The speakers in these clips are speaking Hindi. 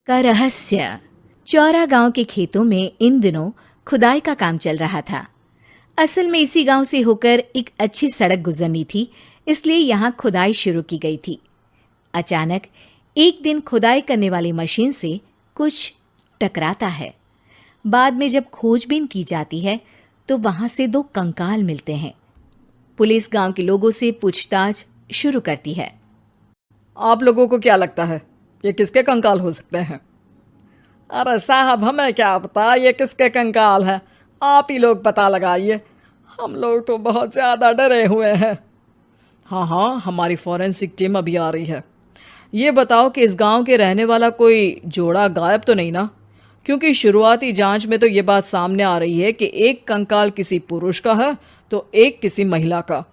का रहस्य। चौरा गांव के खेतों में इन दिनों खुदाई का काम चल रहा था। असल में इसी गांव से होकर एक अच्छी सड़क गुजरनी थी, इसलिए यहाँ खुदाई शुरू की गई थी। अचानक एक दिन खुदाई करने वाली मशीन से कुछ टकराता है। बाद में जब खोजबीन की जाती है तो वहां से 2 कंकाल मिलते हैं। पुलिस गांव के लोगों से पूछताछ शुरू करती है। आप लोगों को क्या लगता है ये किसके कंकाल हो सकते हैं? अरे साहब, हमें क्या पता ये किसके कंकाल हैं, आप ही लोग पता लगाइए, हम लोग तो बहुत ज़्यादा डरे हुए हैं। हाँ, हमारी फॉरेंसिक टीम अभी आ रही है। ये बताओ कि इस गांव के रहने वाला कोई जोड़ा गायब तो नहीं ना? क्योंकि शुरुआती जांच में तो ये बात सामने आ रही है कि एक कंकाल किसी पुरुष का है तो एक किसी महिला का।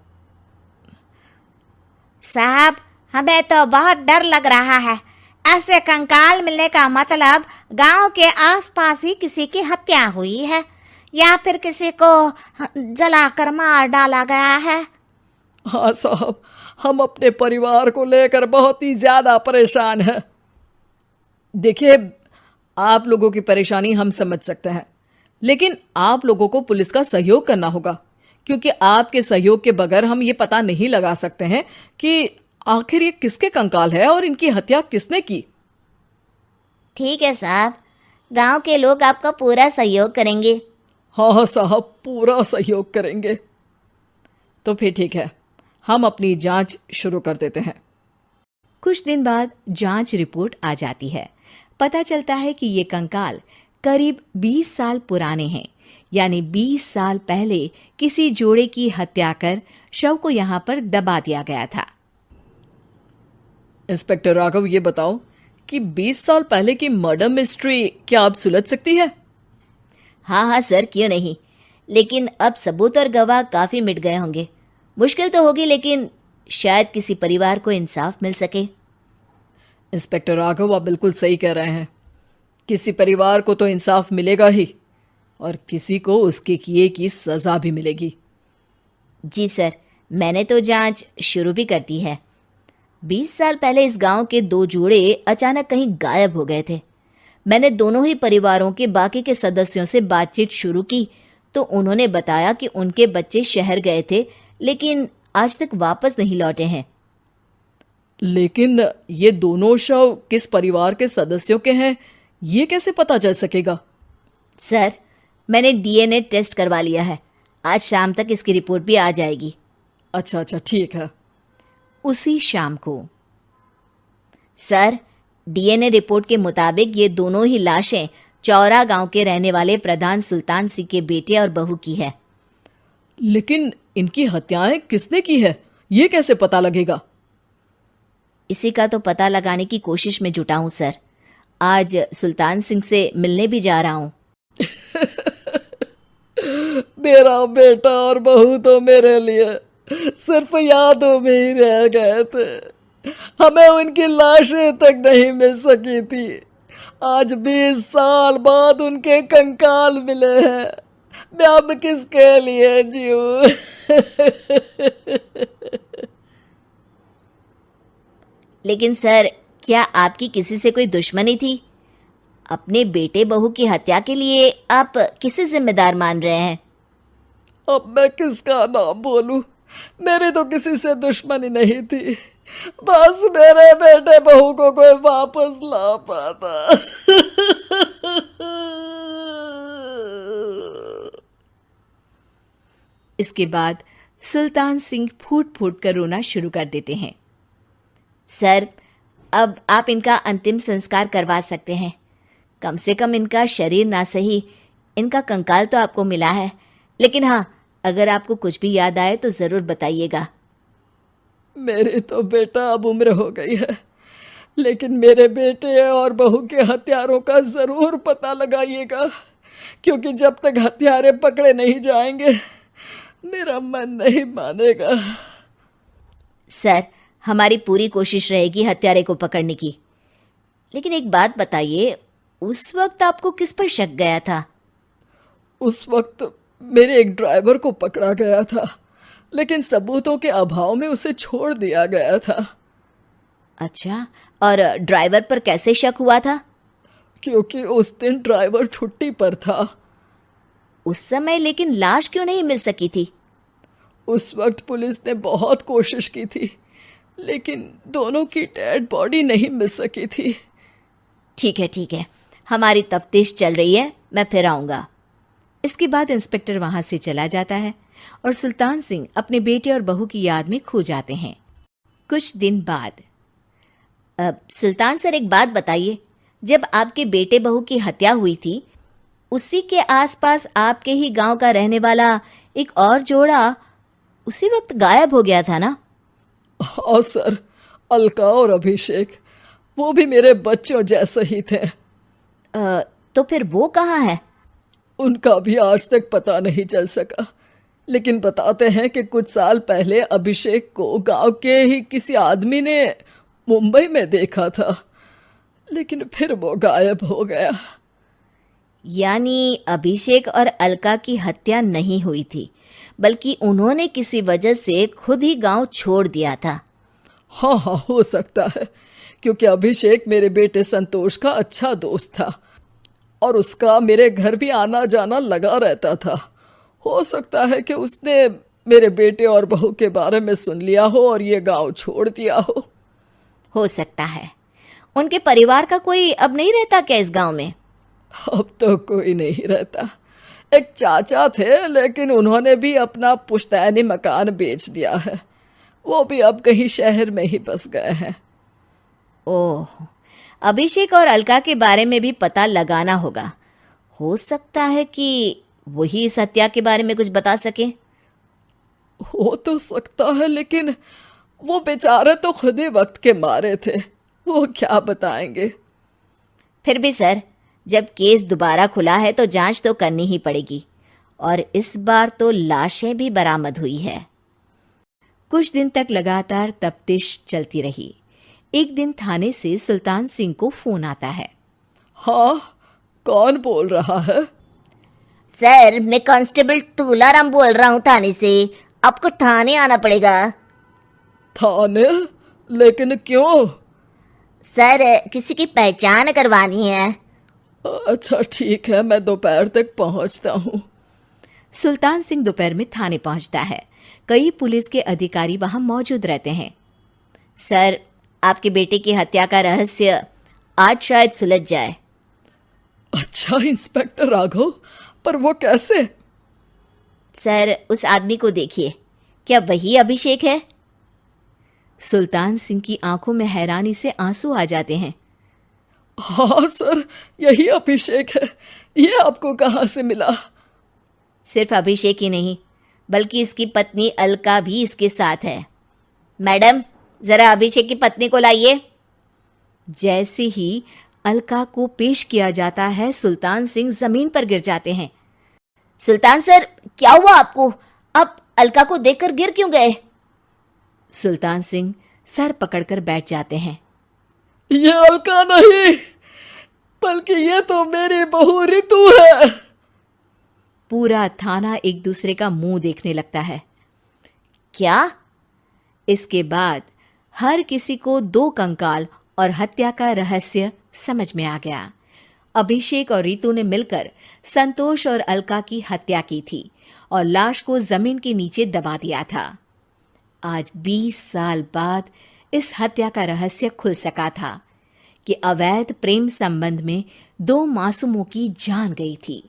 साहब, हमें तो बहुत डर लग रहा है। ऐसे कंकाल मिलने का मतलब गांव के आसपास ही किसी की हत्या हुई है या फिर किसी को जलाकर मार डाला गया है। हाँ साहब, हम अपने परिवार को लेकर बहुत ही ज़्यादा परेशान हैं। देखिए, आप लोगों की परेशानी हम समझ सकते हैं, लेकिन आप लोगों को पुलिस का सहयोग करना होगा, क्योंकि आपके सहयोग के बगैर हम ये पता नहीं लगा सकते हैं कि आखिर ये किसके कंकाल है और इनकी हत्या किसने की। ठीक है साहब, गांव के लोग आपका पूरा सहयोग करेंगे। हाँ साहब, पूरा सहयोग करेंगे। तो फिर ठीक है, हम अपनी जांच शुरू कर देते हैं। कुछ दिन बाद जांच रिपोर्ट आ जाती है। पता चलता है कि ये कंकाल करीब 20 साल पुराने हैं, यानी 20 साल पहले किसी जोड़े की हत्या कर शव को यहाँ पर दबा दिया गया था। इंस्पेक्टर राघव, ये बताओ कि 20 साल पहले की मर्डर मिस्ट्री क्या अब सुलझ सकती है? हाँ सर, क्यों नहीं, लेकिन अब सबूत और गवाह काफी मिट गए होंगे। मुश्किल तो होगी, लेकिन शायद किसी परिवार को इंसाफ मिल सके। इंस्पेक्टर राघव, आप बिल्कुल सही कह रहे हैं। किसी परिवार को तो इंसाफ मिलेगा ही और किसी को उसके किए की सजा भी मिलेगी। जी सर, मैंने तो जांच शुरू भी कर दी है। 20 साल पहले इस गांव के 2 जोड़े अचानक कहीं गायब हो गए थे। मैंने दोनों ही परिवारों के बाकी के सदस्यों से बातचीत शुरू की तो उन्होंने बताया कि उनके बच्चे शहर गए थे, लेकिन आज तक वापस नहीं लौटे हैं। लेकिन ये दोनों शव किस परिवार के सदस्यों के हैं, ये कैसे पता चल सकेगा? सर, मैंने डीएनए टेस्ट करवा लिया है। आज शाम तक इसकी रिपोर्ट भी आ जाएगी। अच्छा, ठीक है। उसी शाम को सर, डीएनए रिपोर्ट के मुताबिक ये दोनों ही लाशें चौरा गांव के रहने वाले प्रधान सुल्तान सिंह के बेटे और बहू की है। लेकिन इनकी हत्याएं किसने की है, ये कैसे पता लगेगा? इसी का तो पता लगाने की कोशिश में जुटा हूं सर। आज सुल्तान सिंह से मिलने भी जा रहा हूं। मेरा बेटा और बहू तो मेरे लिए सिर्फ यादों में ही रह गए थे, हमें उनकी लाशें तक नहीं मिल सकी थी। आज 20 साल बाद उनके कंकाल मिले हैं, मैं अब किसके लिए जीऊं? लेकिन सर, क्या आपकी किसी से कोई दुश्मनी थी? अपने बेटे बहू की हत्या के लिए आप किसे जिम्मेदार मान रहे हैं? अब मैं किसका नाम बोलूं? मेरी तो किसी से दुश्मनी नहीं थी, बस मेरे बेटे बहू को कोई वापस ला पाता। इसके बाद सुल्तान सिंह फूट फूट कर रोना शुरू कर देते हैं। सर, अब आप इनका अंतिम संस्कार करवा सकते हैं। कम से कम इनका शरीर ना सही, इनका कंकाल तो आपको मिला है। लेकिन हाँ, अगर आपको कुछ भी याद आए तो ज़रूर बताइएगा। मेरी तो बेटा अब उम्र हो गई है, लेकिन मेरे बेटे और बहू के हत्यारों का ज़रूर पता लगाइएगा, क्योंकि जब तक हत्यारे पकड़े नहीं जाएंगे मेरा मन नहीं मानेगा। सर, हमारी पूरी कोशिश रहेगी हत्यारे को पकड़ने की। लेकिन एक बात बताइए, उस वक्त आपको किस पर शक गया था? उस वक्त मेरे एक ड्राइवर को पकड़ा गया था, लेकिन सबूतों के अभाव में उसे छोड़ दिया गया था। अच्छा, और ड्राइवर पर कैसे शक हुआ था? क्योंकि उस दिन ड्राइवर छुट्टी पर था। उस समय लेकिन लाश क्यों नहीं मिल सकी थी? उस वक्त पुलिस ने बहुत कोशिश की थी, लेकिन दोनों की डेड बॉडी नहीं मिल सकी थी। ठीक है, हमारी तफ्तीश चल रही है, मैं फिर आऊंगा। इसके बाद इंस्पेक्टर वहां से चला जाता है और सुल्तान सिंह अपने बेटे और बहू की याद में खो जाते हैं। कुछ दिन बाद सुल्तान सर, एक बात बताइए, जब आपके बेटे बहू की हत्या हुई थी, उसी के आसपास आपके ही गांव का रहने वाला एक और जोड़ा उसी वक्त गायब हो गया था ना? हाँ सर, अलका और अभिषेक, वो भी मेरे बच्चों जैसे ही थे। तो फिर वो कहाँ है? उनका भी आज तक पता नहीं चल सका, लेकिन बताते हैं कि कुछ साल पहले अभिषेक को गांव के ही किसी आदमी ने मुंबई में देखा था, लेकिन फिर वो गायब हो गया। यानी अभिषेक और अलका की हत्या नहीं हुई थी, बल्कि उन्होंने किसी वजह से खुद ही गांव छोड़ दिया था। हाँ, हो सकता है, क्योंकि अभिषेक मेरे बेटे संतोष का अच्छा दोस्त था और उसका मेरे घर भी आना जाना लगा रहता था। हो सकता है कि उसने मेरे बेटे और बहू के बारे में सुन लिया हो और ये गांव छोड़ दिया हो सकता है। उनके परिवार का कोई अब नहीं रहता क्या इस गांव में? अब तो कोई नहीं रहता। एक चाचा थे, लेकिन उन्होंने भी अपना पुश्तैनी मकान बेच दिया है। वो भी अब कहीं शहर में ही बस गए हैं। ओह, अभिषेक और अलका के बारे में भी पता लगाना होगा। हो सकता है कि वही इस हत्या के बारे में कुछ बता सके। हो तो सकता है, लेकिन वो बेचारे तो खुद ही वक्त के मारे थे, वो क्या बताएंगे। फिर भी सर, जब केस दोबारा खुला है तो जांच तो करनी ही पड़ेगी, और इस बार तो लाशें भी बरामद हुई है। कुछ दिन तक लगातार तफ्तीश चलती रही। एक दिन थाने से सुल्तान सिंह को फोन आता है। हाँ, कौन बोल रहा है? सर, मैं कांस्टेबल तुलाराम बोल रहा हूँ थाने से। आपको थाने आना पड़ेगा। थाने? लेकिन क्यों? सर, किसी की पहचान करवानी है। अच्छा ठीक है, मैं दोपहर तक पहुंचता हूँ। सुल्तान सिंह दोपहर में थाने पहुंचता है। कई पुलिस के अधिकारी वहां मौजूद रहते हैं। सर, आपके बेटे की हत्या का रहस्य आज शायद सुलझ जाए। अच्छा इंस्पेक्टर राघव, पर वो कैसे? सर, उस आदमी को देखिए, क्या वही अभिषेक है? सुल्तान सिंह की आंखों में हैरानी से आंसू आ जाते हैं। हाँ सर, यही अभिषेक है। ये आपको कहाँ से मिला? सिर्फ अभिषेक ही नहीं, बल्कि इसकी पत्नी अलका भी इसके साथ है। मैडम, जरा अभिषेक की पत्नी को लाइए। जैसे ही अलका को पेश किया जाता है, सुल्तान सिंह जमीन पर गिर जाते हैं। सुल्तान सर, क्या हुआ आपको? आप अलका को देखकर गिर क्यों गए? सुल्तान सिंह सर पकड़कर बैठ जाते हैं। ये अलका नहीं, बल्कि ये तो मेरी बहू रितु है। पूरा थाना एक दूसरे का मुंह देखने लगता है। क्या? इसके बाद हर किसी को दो कंकाल और हत्या का रहस्य समझ में आ गया। अभिषेक और रितु ने मिलकर संतोष और अलका की हत्या की थी और लाश को जमीन के नीचे दबा दिया था। आज 20 साल बाद इस हत्या का रहस्य खुल सका था कि अवैध प्रेम संबंध में 2 मासूमों की जान गई थी।